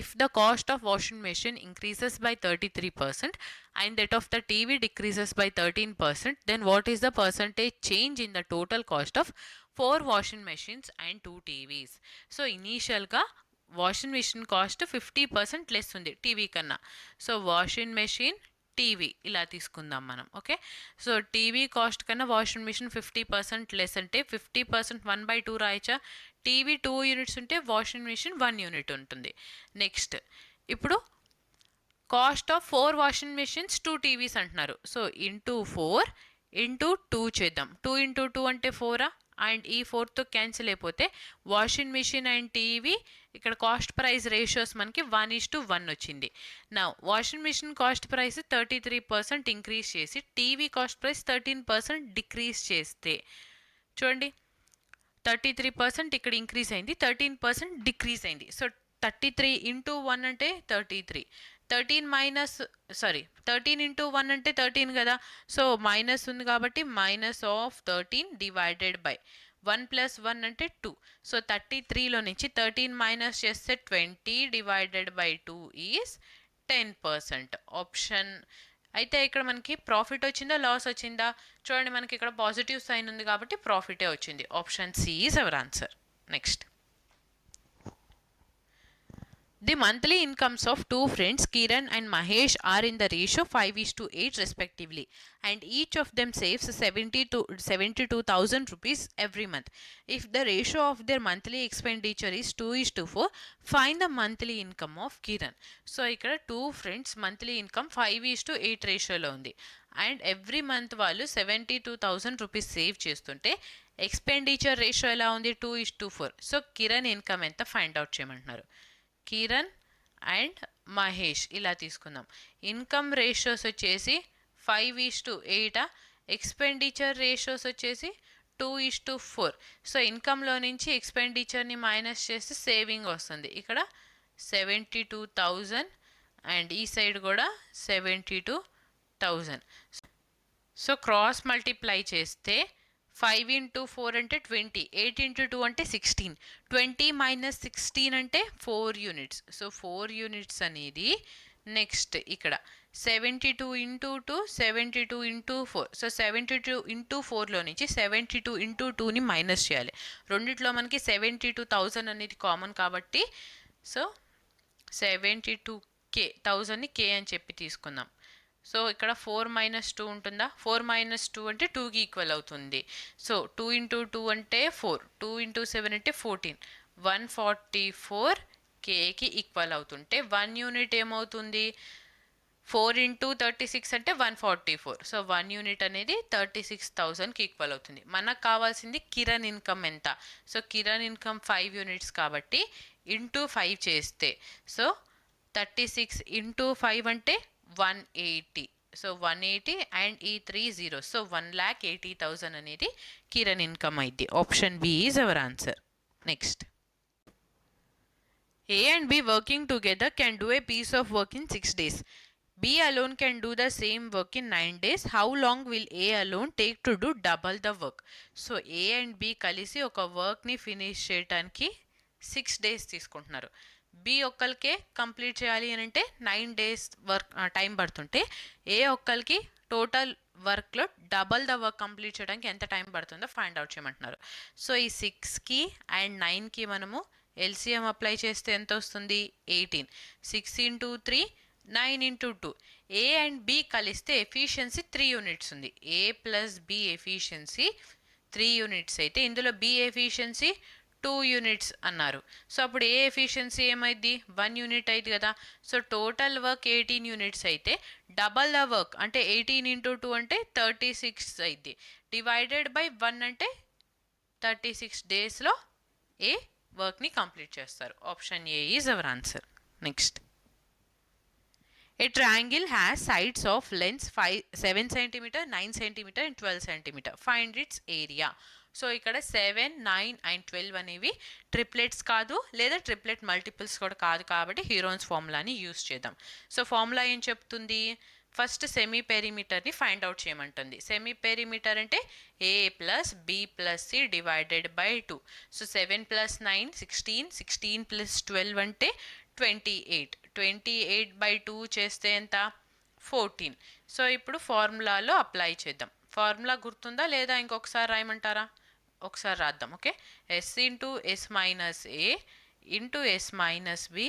If the cost of washing machine increases by 33% and that of the TV decreases by 13%, then what is the percentage change in the total cost of 4 washing machines and 2 TVs? So initial ga washing machine cost 50% less ఉంది TV కన్నా. So washing machine TV ఇలా తీసుకుందాం మనం. Okay, so TV cost కన్నా washing machine 50% less అంటే 50% 1/2 రాయచ్చా. TV 2 units ఉంటే washing machine 1 unit ఉంటుంది. Next, ఇప్పుడు cost of 4 washing machines 2 TVs అంటున్నారు. సో ఇంటూ 4 ఇంటూ 2 చేద్దాం. 2 ఇంటూ 2 అంటే 4 అండ్ ఈ 4తో క్యాన్సిల్ అయిపోతే వాషింగ్ మిషన్ అండ్ టీవీ ఇక్కడ కాస్ట్ ప్రైస్ రేషియోస్ మనకి 1:1 వచ్చింది. నా washing machine cost price 33% increase చేసి టీవీ కాస్ట్ ప్రైస్ 13% డిక్రీజ్ చేస్తే చూడండి 33% ఇక్కడ ఇంక్రీజ్ అయింది, 13% డిక్రీజ్ అయింది. సో 33 ఇంటూ 1 అంటే 33. 13 ఇంటూ 1 అంటే 13 కదా. సో మైనస్ ఉంది కాబట్టి మైనస్ ఆఫ్ 13 డివైడెడ్ బై 1 + 1 అంటే 2. సో 33లో నుంచి 13 మైనస్ చేస్తే 20 డివైడెడ్ బై 2 ఈజ్ 10%. ఆప్షన్ అయితే ఇక్కడ మనకి ప్రాఫిట్ వచ్చిందా లాస్ వచ్చిందా చూడండి, మనకి ఇక్కడ పాజిటివ్ సైన్ ఉంది కాబట్టి ప్రాఫిటే వచ్చింది. Option C is our answer. Next, the monthly incomes of two friends, Kiran and Mahesh, are in the ratio 5:8 respectively, and each of them saves 72,000 rupees every month. If the ratio of their monthly expenditure is 2:4, find the monthly income of Kiran. So ఇక్కడ two friends monthly income 5:8 రేషియోలో ఉంది and every month వాళ్ళు 72,000 rupees save చేస్తుంటే expenditure ratio ఎలా ఉంది 2:4. So Kiran income ఎంత find out చేయమంటున్నారు. Kiran and Mahesh ఇలా తీసుకుందాం. ఇన్కమ్ రేషియోస్ వచ్చేసి 5:8, ఎక్స్పెండిచర్ రేషియోస్ వచ్చేసి 2:4. సో ఇన్కమ్లో నుంచి ఎక్స్పెండిచర్ని మైనస్ చేస్తే సేవింగ్ వస్తుంది. ఇక్కడ 72,000 అండ్ ఈ సైడ్ కూడా 72,000. సో క్రాస్ మల్టిప్లై చేస్తే 5 into 4 అంటే 20, 8 into 2 అంటే 16, 20 minus 16 అంటే 4 యూనిట్స్. సో 4 యూనిట్స్ అనేది నెక్స్ట్ ఇక్కడ 72 into 2, 72 into 4. సో 72 into 4లో నుంచి 72 into 2ని మైనస్ చేయాలి. రెండిట్లో మనకి 72,000 అనేది కామన్ కాబట్టి సో 72K, 1000ని K అని చెప్పి తీసుకుందాం. సో ఇక్కడ 4 - 2 ఉంటుందా, 4 - 2 అంటే 2కి ఈక్వల్ అవుతుంది. సో 2 into 2 అంటే 4, 2 into 7 అంటే 14, 144 కేకి ఈక్వల్ అవుతుంటే 1 యూనిట్ ఏమవుతుంది, 4 ఇంటూ 36 అంటే 144. సో 1 యూనిట్ అనేది 36,000కి ఈక్వల్ అవుతుంది. మనకు కావాల్సింది కిరణ్ ఇన్కమ్ ఎంత. సో కిరణ్ ఇన్కమ్ 5 యూనిట్స్ కాబట్టి ఇంటూ 5 చేస్తే సో 36 ఇంటూ 5 అంటే 180. సో 180 అండ్ ఈ 3 జీరోస్. సో 1,80,000 అనేది కిరణ్ ఇన్కమ్ అయింది. Option B is our answer. Next, A and B working together can do a piece of work in 6 days. B alone can do the same work in 9 days. How long will A alone take to do double the work? So A and B కలిసి ఒక వర్క్ని finish చేయడానికి 6 days తీసుకుంటున్నారు. B ఒక్కరికే complete చేయాలి అని అంటే 9 days work time పడుతుంటే ఏ ఒక్కరికి టోటల్ వర్క్లో డబల్ ద వర్క్ కంప్లీట్ చేయడానికి ఎంత టైం పడుతుందో ఫైండ్ అవుట్ చేయమంటున్నారు. సో ఈ 6కి అండ్ 9కి మనము ఎల్సిఎం అప్లై చేస్తే ఎంత వస్తుంది, 18. 6 into 3, 9 into 2. A and B కలిస్తే ఎఫిషియన్సీ 3 యూనిట్స్ ఉంది. A plus B efficiency 3 units అయితే ఇందులో బి ఎఫిషియన్సీ 2 యూనిట్స్ అన్నారు. సో అప్పుడు ఏ ఎఫిషియన్సీ ఏమైంది, 1 యూనిట్ అయింది కదా. సో టోటల్ వర్క్ 18 యూనిట్స్ అయితే డబల్ ద వర్క్ అంటే 18 ఇంటూ 2 అంటే 36 అయింది. డివైడెడ్ బై 1 అంటే 36 డేస్లో ఏ వర్క్ని కంప్లీట్ చేస్తారు. Option A is our answer. Next, a triangle has sides of lengths 7 cm, 9 cm and 12 cm. Find its area. So ఇక్కడ 7, 9 and 12 అనేవి ట్రిప్లెట్స్ కాదు లేదా ట్రిప్లెట్ మల్టిపుల్స్ కూడా కాదు కాబట్టి హీరోన్స్ ఫార్ములాని యూస్ చేద్దాం. సో ఫార్ములా ఏం చెప్తుంది, ఫస్ట్ సెమీ పెరిమీటర్ని ఫైండ్ అవుట్ చేయమంటుంది. సెమీ పెరిమీటర్ అంటే A plus B plus C divided by 2. So 7 plus 9 16, 16 plus 12 అంటే 28. 28 బై 2 చేస్తే ఎంత, 14. సో ఇప్పుడు ఫార్ములాలో అప్లై చేద్దాం. ఫార్ములా గుర్తుందా లేదా ఇంకొకసారి రాయమంటారా, ఒకసారి రాద్దాం. Okay, S into S minus A into S minus B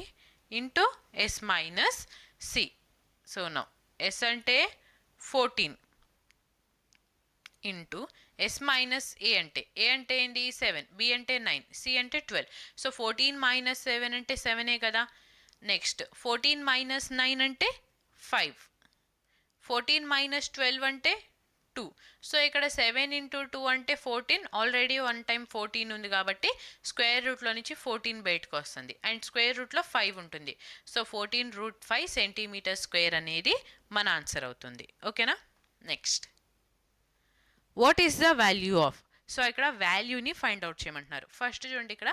into S minus C. So no S అంటే 14 ఇంటూ ఎస్ మైనస్ ఏ అంటే ఏంటి 7, బి అంటే 9, సి అంటే 12. సో 14 మైనస్ 7 అంటే 7ఏ కదా. నెక్స్ట్ 14 మైనస్ 9 అంటే 5, 14 మైనస్ 12 అంటే 2. సో ఇక్కడ 7 ఇంటూ 2 అంటే 14. ఆల్రెడీ 1 టైం 14 ఉంది కాబట్టి స్క్వేర్ రూట్లో నుంచి 14 బయటకు వస్తుంది అండ్ స్క్వేర్ రూట్లో 5 ఉంటుంది. సో 14√5 సెంటీమీటర్ స్క్వేర్ అనేది మన ఆన్సర్ అవుతుంది. ఓకేనా. Next, what is the value of. So ఇక్కడ వాల్యూని ఫైండ్ అవుట్ చేయమంటున్నారు. ఫస్ట్ చూడండి, ఇక్కడ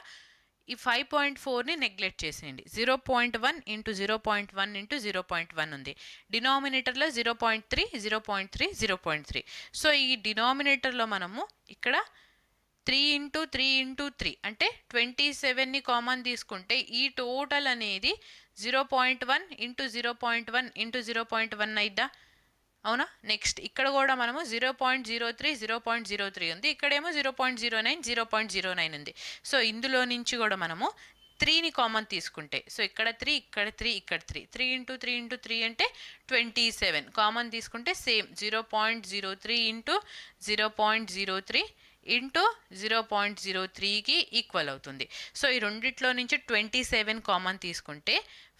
ఈ 5.4ని నెగ్లెక్ట్ చేసేయండి. 0.1 ఇంటూ 0.1 ఇంటూ 0.1 ఉంది. డినామినేటర్లో 0.3, 0.3, 0.3. సో ఈ డినామినేటర్లో మనము ఇక్కడ 3 ఇంటూ 3 ఇంటూ 3 అంటే 27ని కామన్ తీసుకుంటే ఈ టోటల్ అనేది 0.1 ఇంటూ 0.1 ఇంటూ 0.1 అయిద్దా, అవునా. నెక్స్ట్ ఇక్కడ కూడా మనము 0.03, 0.03 ఉంది. ఇక్కడేమో 0.09, 0.09 ఉంది. సో ఇందులో నుంచి కూడా మనము 3ని కామన్ తీసుకుంటే సో ఇక్కడ 3, ఇక్కడ 3, ఇక్కడ 3, 3 ఇంటూ 3 ఇంటూ 3 అంటే 27. కామన్ తీసుకుంటే సేమ్ 0.03 ఇంటూ 0.03 ఇంటూ 0.03కి ఈక్వల్ అవుతుంది. సో ఈ రెండిట్లో నుంచి 27 కామన్ తీసుకుంటే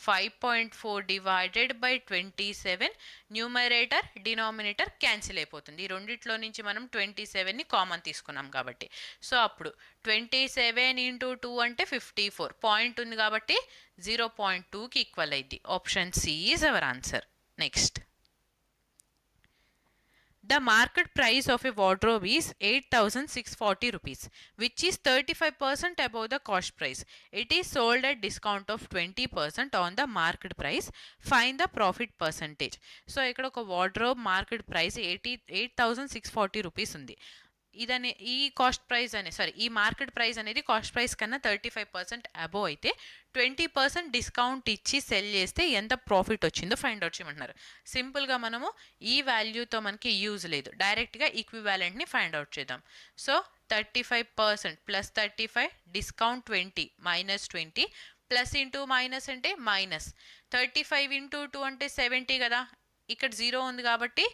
5.4 divided by 27 numerator denominator cancel అయిపోతుంది. ఈ రెండిట్లో నుంచి మనం 27ని కామన్ తీసుకున్నాం కాబట్టి. సో అప్పుడు 27 ఇంటూ 2 అంటే 54. పాయింట్ ఉంది కాబట్టి 0.2కి ఈక్వల్ అయింది. Option C is our answer. Next, the market price of a wardrobe is 8,640 rupees, which is 35% above the cost price. It is sold at discount of 20% on the market price. Find the profit percentage. So ఇక్కడ ఒక wardrobe market price 8,640 rupees ఉంది. ఇదనే ఈ cost price ఈ market price అనేది cost price కన్నా 35% above అయితే 20% discount ఇచ్చి cell చేస్తే ఎంత ప్రాఫిట్ వచ్చిందో ఫైండ్ అవుట్ చేయమంటున్నారు. సింపుల్గా మనము ఈ వాల్యూతో మనకి యూజ్ లేదు, డైరెక్ట్గా ఈక్వివాలెంట్ని ఫైండ్ అవుట్ చేద్దాం. So 35% plus 35 discount 20 minus 20 plus into minus అంటే మైనస్ 35 ఇంటూ 2 అంటే 70 కదా. ఇక్కడ 0 ఉంది కాబట్టి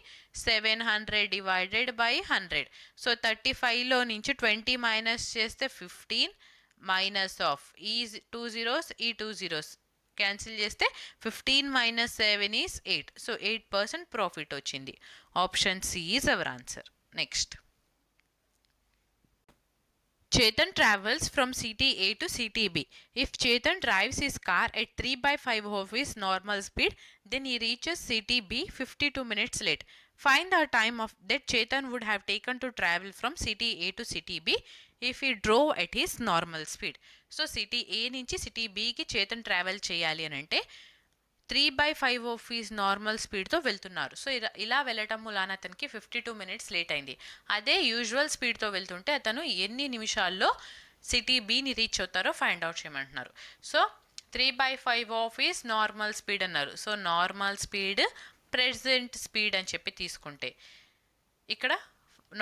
700 డివైడెడ్ బై 100. సో 35లో నుంచి 20 మైనస్ చేస్తే 15 మైనస్ ఆఫ్ ఈ 2 zeros ఈ 2 zeros క్యాన్సిల్ చేస్తే 15 minus 7 is 8. సో 8% ప్రాఫిట్ వచ్చింది. Option C is our answer. Next, Chetan travels from city A to city B. If Chetan drives his car at 3/5 of his normal speed, then he reaches city B 52 minutes late. Find the time of that Chetan would have taken to travel from city A to city B if he drove at his normal speed. So city A నుంచి city B కి Chetan travel చేయాలి అని అంటే 3/5 of is normal స్పీడ్తో వెళ్తున్నారు. So ఇలా వెళ్ళటం మూలాన అతనికి 52 minutes లేట్ అయింది. అదే యూజువల్ స్పీడ్తో వెళ్తుంటే అతను ఎన్ని నిమిషాల్లో సిటీ బిని రీచ్ అవుతారో ఫైండ్ అవుట్ చేయమంటున్నారు. So 3/5 of is normal speed అన్నారు. So normal speed present speed అని చెప్పి తీసుకుంటే ఇక్కడ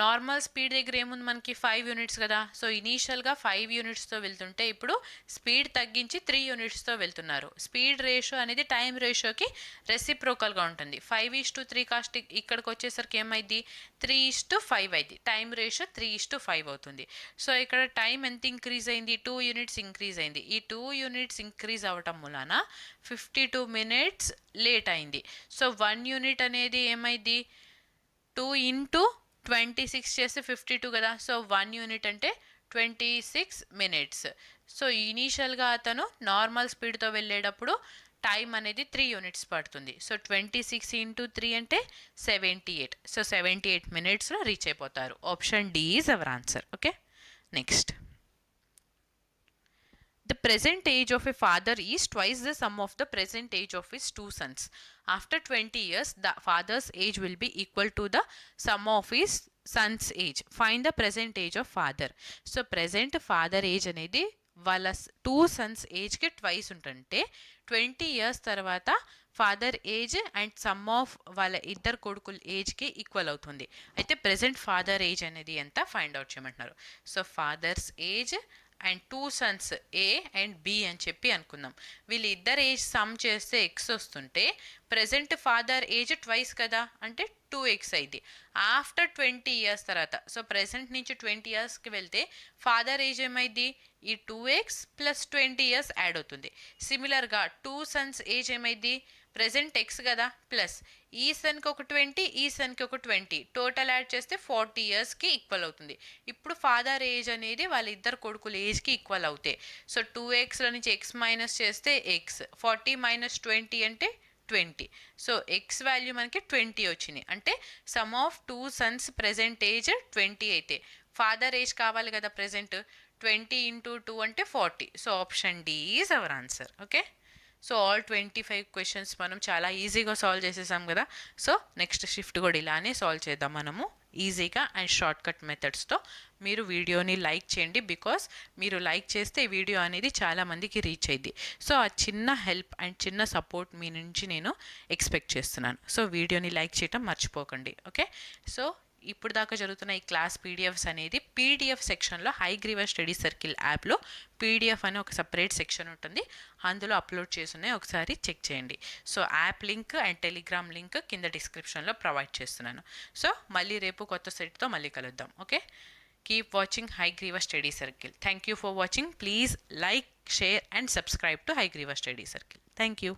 నార్మల్ స్పీడ్ దగ్గర ఏముంది మనకి 5 units కదా. సో ఇనీషియల్గా 5 unitsతో వెళ్తుంటే ఇప్పుడు స్పీడ్ తగ్గించి 3 unitsతో వెళ్తున్నారు. స్పీడ్ రేషియో అనేది టైం రేషియోకి రెసిప్రోకల్గా ఉంటుంది. 5:3 కాస్ట్ ఇక్కడికి వచ్చేసరికి ఏమైంది 3:5 అయింది. టైం రేషియో 3:5 అవుతుంది. సో ఇక్కడ టైం ఎంత ఇంక్రీజ్ అయింది 2 units ఇంక్రీజ్ అయింది. ఈ 2 units ఇంక్రీజ్ అవ్వటం మూలాన 52 minutes లేట్ అయింది. సో 1 unit అనేది ఏమైంది 2 into 26 చేస్తే 52 కదా. సో 1 unit అంటే 26 minutes. సో ఇనీషియల్గా అతను నార్మల్ స్పీడ్తో వెళ్ళేటప్పుడు టైం అనేది 3 units పడుతుంది. సో 26 into 3 అంటే 78. సో 78 minutesలో రీచ్ అయిపోతారు. Option D is our answer. Okay, next, The present age of a father is twice the sum of the present age of his 2 sons. After 20 years, the father's age will be equal to the sum of his son's age. Find the present age of father. So, present father age అనేది వాళ్ళ 2 sons ఏజ్కి twice ఉంటుంటే 20 years తర్వాత father age and some of వాళ్ళ ఇద్దరు కొడుకుల ఏజ్కి equal అవుతుంది. అయితే ప్రెసెంట్ ఫాదర్ ఏజ్ అనేది ఎంత ఫైండ్ అవుట్ చేయమంటున్నారు. So fathers age and 2 sons A and B అని చెప్పి అనుకుందాం. వీళ్ళు ఇద్దరు ఏజ్ సమ్ చేస్తే ఎక్స్ వస్తుంటే ప్రెసెంట్ ఫాదర్ ఏజ్ ట్వైస్ కదా అంటే 2x అయింది. ఆఫ్టర్ 20 years తర్వాత సో ప్రెసెంట్ నుంచి 20 yearsకి వెళ్తే ఫాదర్ ఏజ్ ఏమైంది ఈ 2x ప్లస్ 20 years యాడ్ అవుతుంది. సిమిలర్గా 2 sons ఏజ్ ఏమైంది ప్రెసెంట్ ఎక్స్ కదా ప్లస్ ఈ సన్కి ఒక 20 ఈ సన్కి ఒక 20 టోటల్ యాడ్ చేస్తే 40 yearsకి ఈక్వల్ అవుతుంది. ఇప్పుడు ఫాదర్ ఏజ్ అనేది వాళ్ళ ఇద్దరు కొడుకుల ఏజ్కి ఈక్వల్ అవుతాయి. సో 2xలో నుంచి ఎక్స్ మైనస్ చేస్తే ఎక్స్ 40 - 20 అంటే 20. సో ఎక్స్ వాల్యూ మనకి 20 వచ్చింది. అంటే some of 2 sons present age 20 అయితే ఫాదర్ ఏజ్ కావాలి కదా ప్రెసెంట్ 20 into 2 అంటే 40. So option D is our answer. Okay, so all 25 questions మనం చాలా ఈజీగా సాల్వ్ చేసేసాం కదా. సో నెక్స్ట్ షిఫ్ట్ కూడా ఇలానే సాల్వ్ చేద్దాం మనము ఈజీగా అండ్ షార్ట్ కట్ మెథడ్స్తో. మీరు వీడియోని లైక్ చేయండి, బికాస్ మీరు లైక్ చేస్తే ఈ వీడియో అనేది చాలామందికి రీచ్ అయ్యింది. సో ఆ చిన్న హెల్ప్ అండ్ చిన్న సపోర్ట్ మీ నుంచి నేను ఎక్స్పెక్ట్ చేస్తున్నాను. సో వీడియోని లైక్ చేయటం మర్చిపోకండి. ఓకే, సో ఇప్పుడు దాకా జరుగుతున్న ఈ క్లాస్ పీడిఎఫ్స్ అనేది పీడిఎఫ్ సెక్షన్లో హైగ్రీవర్ స్టడీ సర్కిల్ యాప్లో పీడిఎఫ్ అని ఒక సపరేట్ సెక్షన్ ఉంటుంది, అందులో అప్లోడ్ చేస్తున్నాయి, ఒకసారి చెక్ చేయండి. So app link and Telegram link కింద డిస్క్రిప్షన్లో ప్రొవైడ్ చేస్తున్నాను. సో మళ్ళీ రేపు కొత్త సెట్తో మళ్ళీ కలుద్దాం. Okay, keep watching Hayagriva study circle. Thank you for watching. Please like, share and subscribe to Hayagriva study circle. Thank you.